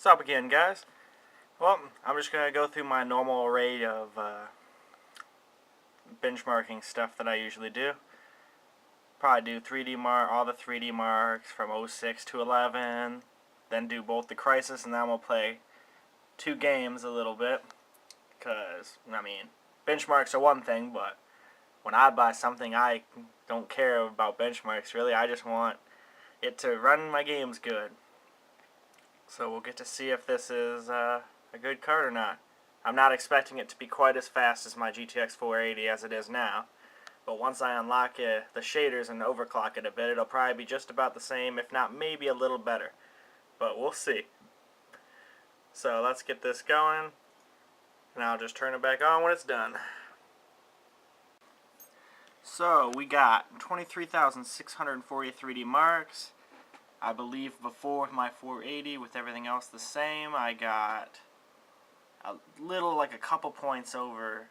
What's up again, guys? Well, I'm just going to go through my normal array of benchmarking stuff that I usually do. Probably do 3D mark, all the 3D marks from 06 to 11, then do both the Crisis, and then we'll play 2 games a little bit. Because, I mean, benchmarks are one thing, but when I buy something, I don't care about benchmarks, really. I just want it to run my games good. So we'll get to see if this is a good card or not. I'm not expecting it to be quite as fast as my GTX 480 as it is now. But once I unlock the shaders and overclock it a bit, it'll probably be just about the same, if not maybe a little better. But we'll see. So let's get this going, and I'll just turn it back on when it's done. So we got 23,640 3D marks. I believe before with my 480, with everything else the same, I got a little, like a couple points over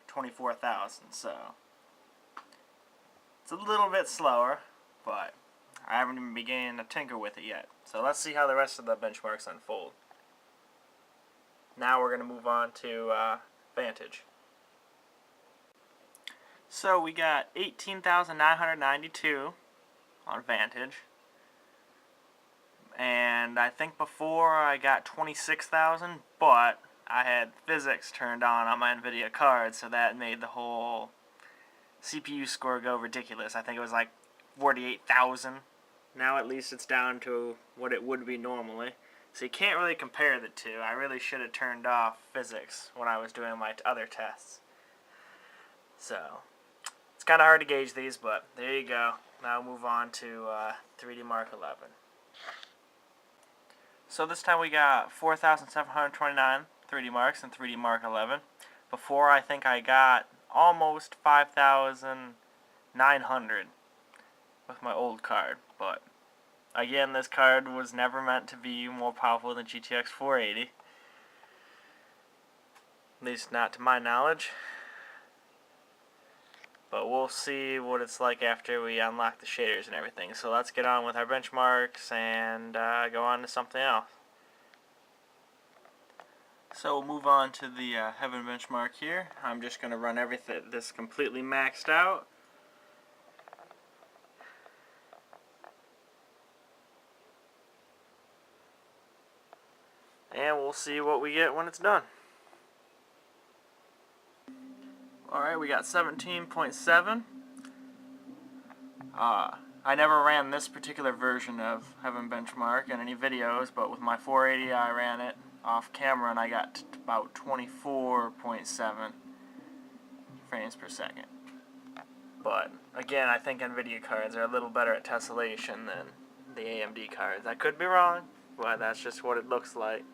24,000. So it's a little bit slower, but I haven't even begun to tinker with it yet. So let's see how the rest of the benchmarks unfold. Now we're going to move on to Vantage. So we got 18,992 on Vantage. And I think before I got 26,000, but I had physics turned on my NVIDIA card, so that made the whole CPU score go ridiculous. I think it was like 48,000. Now at least it's down to what it would be normally. So you can't really compare the two. I really should have turned off physics when I was doing my other tests. So it's kind of hard to gauge these, but there you go. Now move on to 3D Mark 11. So this time we got 4,729 3D marks in 3D Mark 11. Before, I think I got almost 5,900 with my old card. But again, this card was never meant to be more powerful than GTX 480. At least not to my knowledge. But we'll see what it's like after we unlock the shaders and everything. So let's get on with our benchmarks and go on to something else. So we'll move on to the Heaven benchmark here. I'm just going to run this completely maxed out. And we'll see what we get when it's done. Alright, we got 17.7. I never ran this particular version of Heaven Benchmark in any videos, but with my 480 I ran it off camera and I got about 24.7 frames per second. But again, I think NVIDIA cards are a little better at tessellation than the AMD cards. I could be wrong, but that's just what it looks like.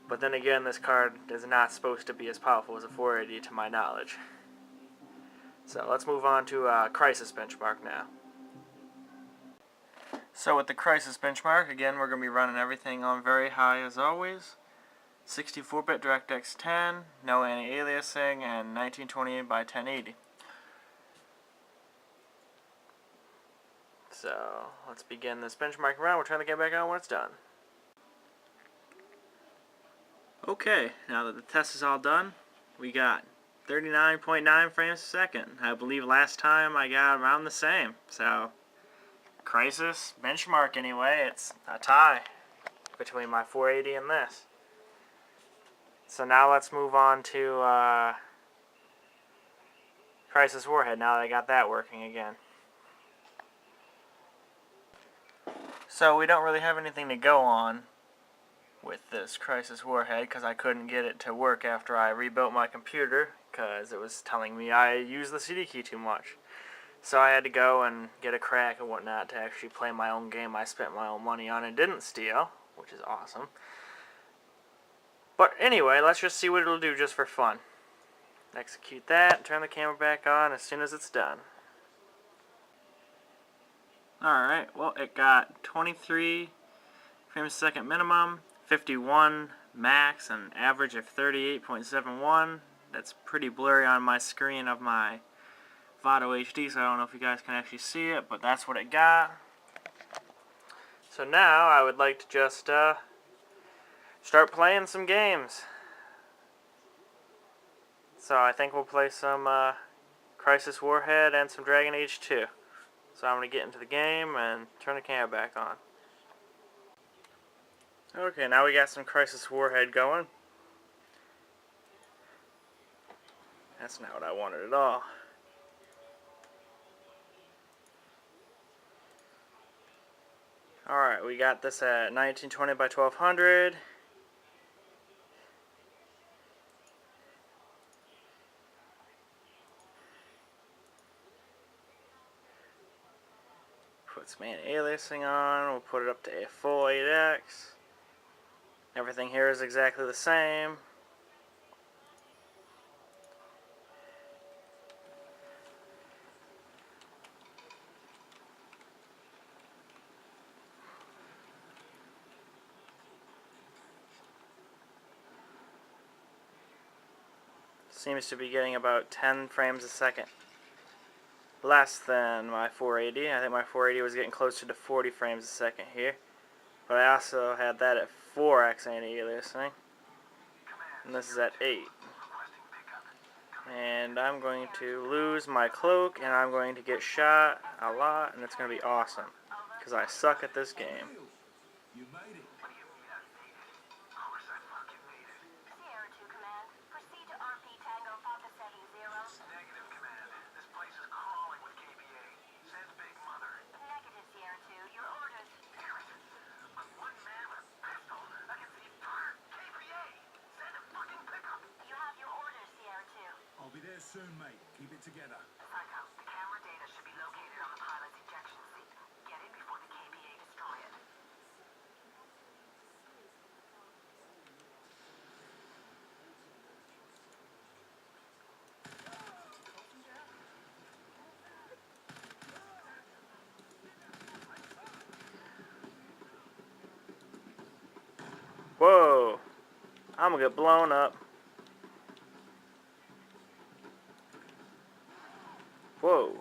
But then again, this card is not supposed to be as powerful as a 480 to my knowledge. So let's move on to Crisis benchmark now. So with the Crisis benchmark, again, we're going to be running everything on very high as always. 64-bit DirectX 10, no anti-aliasing, and 1928 by 1080. So let's begin this benchmarking round. We're trying to get back on when it's done. Okay, now that the test is all done, we got 39.9 frames a second. I believe last time I got around the same. So, Crisis benchmark anyway, it's a tie between my 480 and this. So now let's move on to Crisis Warhead, now that I got that working again. So we don't really have anything to go on with this Crisis Warhead because I couldn't get it to work after I rebuilt my computer because it was telling me I used the CD key too much. So I had to go and get a crack and whatnot to actually play my own game I spent my own money on and didn't steal, which is awesome. But anyway, let's just see what it'll do just for fun. Execute that, turn the camera back on as soon as it's done. Alright, well it got 23 frames a second minimum, 51 max, and average of 38.71. That's pretty blurry on my screen of my Vado HD, so I don't know if you guys can actually see it, but that's what it got. So now I would like to just start playing some games. So I think we'll play some Crisis Warhead and some Dragon Age 2. So I'm going to get into the game and turn the camera back on. Okay, now we got some Crisis Warhead going. That's not what I wanted at all. Alright, we got this at 1920 by 1200. Put some anti-aliasing on. We'll put it up to a full 8x. Everything here is exactly the same. Seems to be getting about 10 frames a second less than my 480. I think my 480 was getting closer to 40 frames a second here. But I also had that at 4x anti-aliasing. And this is at 8. And I'm going to lose my cloak, and I'm going to get shot a lot, and it's going to be awesome. Because I suck at this game. You made it. Of course I fucking made it. Sierra 2 Command, proceed to RP Tango Papa 70. Negative, Command. This place is crawling with KPA. Says Big Mother. Negative, Sierra 2. Your orders. Damn it. I'm one man with a pistol against the entire KPA. Send a fucking pickup. You have your orders, Sierra 2. I'll be there soon, mate. Keep it together. Psycho, the camera data should be located on the pilot's ejection seat. Get in before the KPA destroy it. Whoa! I'm gonna get blown up. Whoa.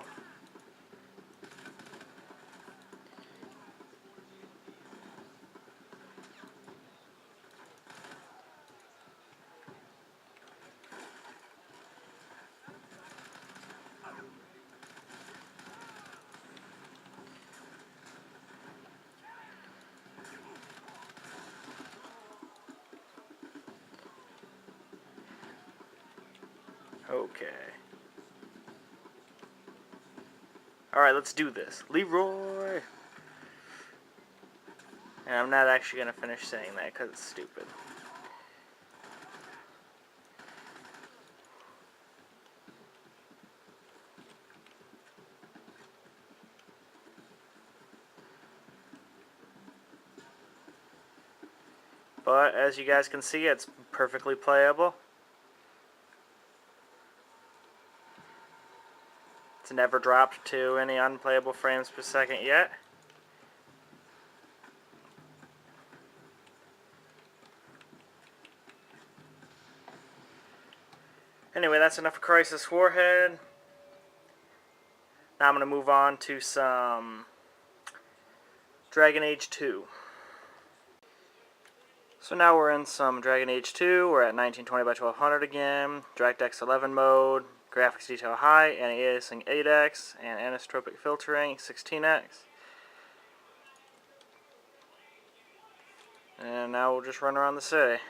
Okay. Alright, let's do this. Leroy! And I'm not actually going to finish saying that because it's stupid. But as you guys can see, it's perfectly playable. It's never dropped to any unplayable frames per second yet. Anyway, that's enough of Crisis Warhead. Now I'm going to move on to some Dragon Age 2. So now we're in some Dragon Age 2. We're at 1920 by 1200 again. DirectX 11 mode. Graphics detail high. Anti-aliasing 8x. And anisotropic filtering 16x. And now we'll just run around the city.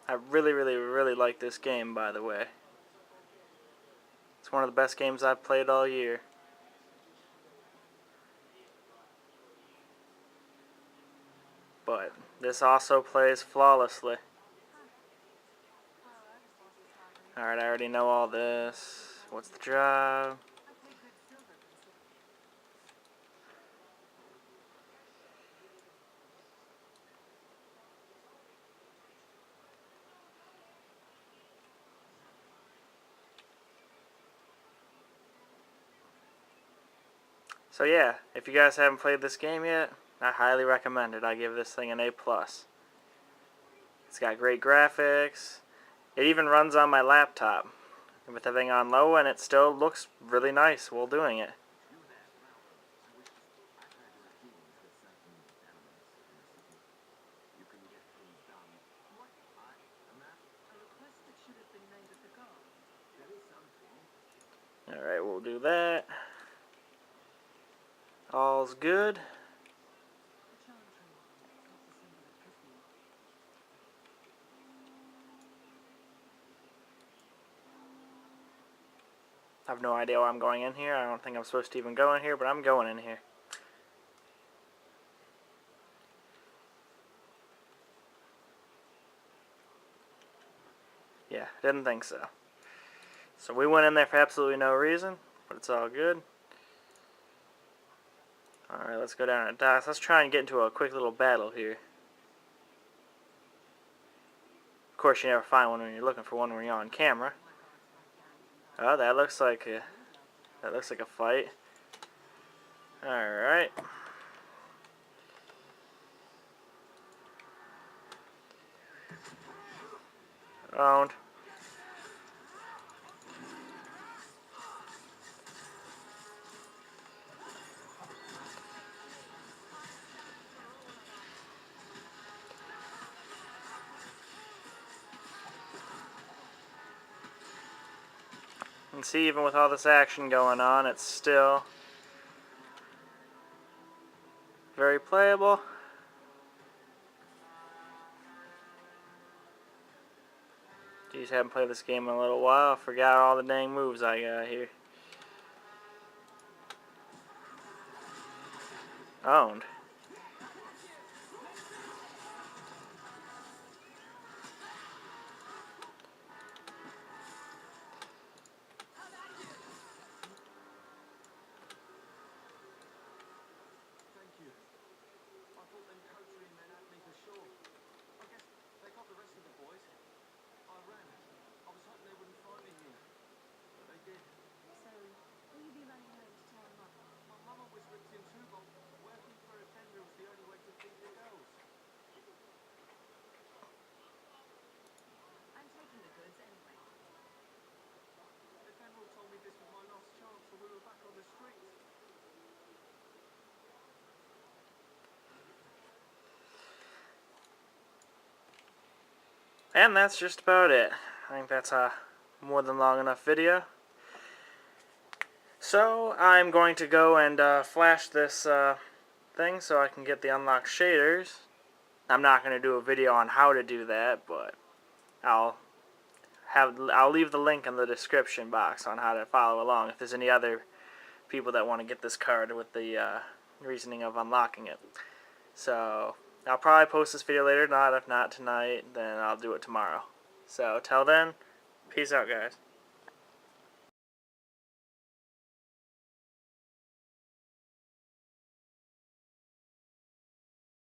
I really like this game, by the way. It's one of the best games I've played all year. But this also plays flawlessly. Alright, I already know all this. What's the job? So yeah, if you guys haven't played this game yet, I highly recommend it. I give this thing an A+. It's got great graphics. It even runs on my laptop. with everything on low, and it still looks really nice while doing it. Alright, we'll do that. All's good. I have no idea why I'm going in here. I don't think I'm supposed to even go in here, but I'm going in here. Yeah, didn't think so. So we went in there for absolutely no reason, but it's all good. Alright, let's go down to docks. Let's try and get into a quick little battle here. Of course, you never find one when you're looking for one when you're on camera. Oh, that looks like a fight. Alright. Owned. And see, even with all this action going on, it's still very playable. Geez, haven't played this game in a little while. I forgot all the dang moves I got here. Owned. And that's just about it. I think that's a more than long enough video. So I'm going to go and flash this thing so I can get the unlocked shaders. I'm not going to do a video on how to do that, but I'll leave the link in the description box on how to follow along if there's any other people that want to get this card with the reasoning of unlocking it. So I'll probably post this video later, if not tonight, then I'll do it tomorrow. So till then, peace out, guys.